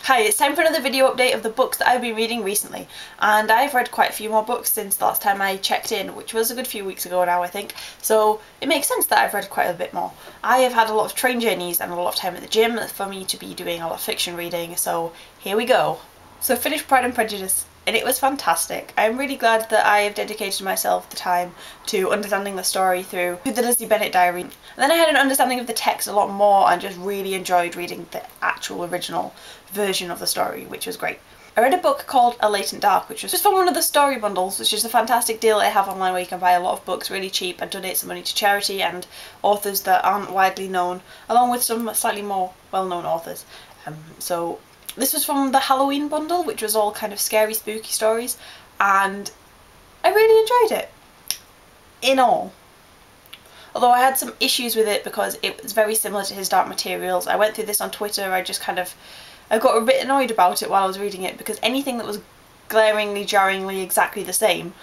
Hi, it's time for another video update of the books that I've been reading recently, and I've read quite a few more books since the last time I checked in, which was a good few weeks ago now I think, so it makes sense that I've read quite a bit more. I have had a lot of train journeys and a lot of time at the gym for me to be doing a lot of fiction reading, so here we go. So I finished Pride and Prejudice, and it was fantastic. I'm really glad that I have dedicated myself the time to understanding the story through the Lizzie Bennet diary. And then I had an understanding of the text a lot more and just really enjoyed reading the actual original version of the story, which was great. I read a book called A Latent Dark, which was just from one of the story bundles, which is a fantastic deal I have online where you can buy a lot of books really cheap and donate some money to charity and authors that aren't widely known, along with some slightly more well-known authors. So this was from the Halloween bundle, which was all kind of scary, spooky stories, and I really enjoyed it, in all. Although I had some issues with it because it was very similar to his Dark Materials. I went through this on Twitter, I got a bit annoyed about it while I was reading it because anything that was glaringly, jarringly exactly the same,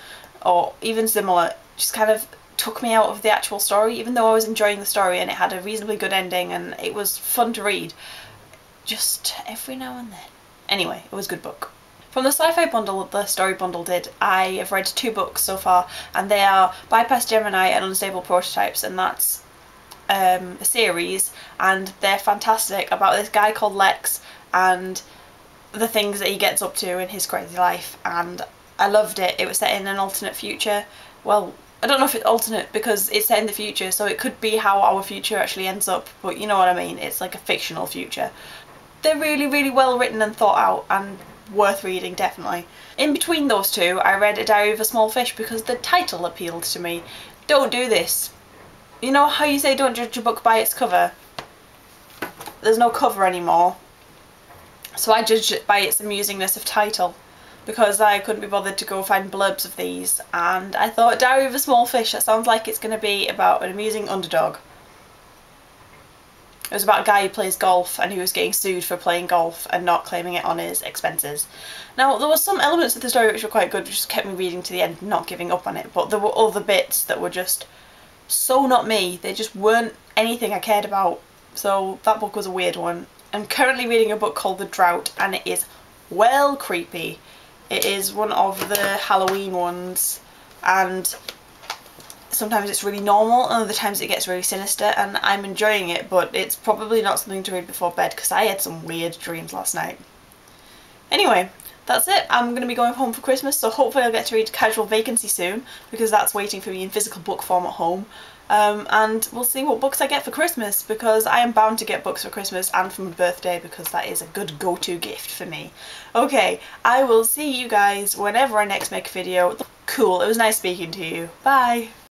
or even similar, just kind of took me out of the actual story, even though I was enjoying the story and it had a reasonably good ending and it was fun to read. Just every now and then. Anyway, it was a good book. From the sci-fi bundle the story bundle did, I have read 2 books so far, and they are Bypass Gemini and Unstable Prototypes, and that's a series, and they're fantastic about this guy called Lex and the things that he gets up to in his crazy life, and I loved it. It was set in an alternate future. Well, I don't know if it's alternate because it's set in the future, so it could be how our future actually ends up, but you know what I mean, it's like a fictional future. They're really, really well written and thought out and worth reading, definitely. In between those two, I read A Diary of a Small Fish because the title appealed to me. Don't do this. You know how you say don't judge a book by its cover? There's no cover anymore. So I judged it by its amusingness of title, because I couldn't be bothered to go find blurbs of these, and I thought Diary of a Small Fish, that sounds like it's going to be about an amusing underdog. It was about a guy who plays golf and who was getting sued for playing golf and not claiming it on his expenses. Now, there were some elements of the story which were quite good, which just kept me reading to the end, not giving up on it, but there were other bits that were just so not me. They just weren't anything I cared about, so that book was a weird one. I'm currently reading a book called The Drought, and it is well creepy. It is one of the Halloween ones, and sometimes it's really normal and other times it gets really sinister, and I'm enjoying it, but it's probably not something to read before bed because I had some weird dreams last night. Anyway, that's it. I'm going to be going home for Christmas, so hopefully I'll get to read Casual Vacancy soon, because that's waiting for me in physical book form at home. And we'll see what books I get for Christmas, because I am bound to get books for Christmas and for my birthday, because that is a good go-to gift for me. Okay, I will see you guys whenever I next make a video. Cool, it was nice speaking to you. Bye!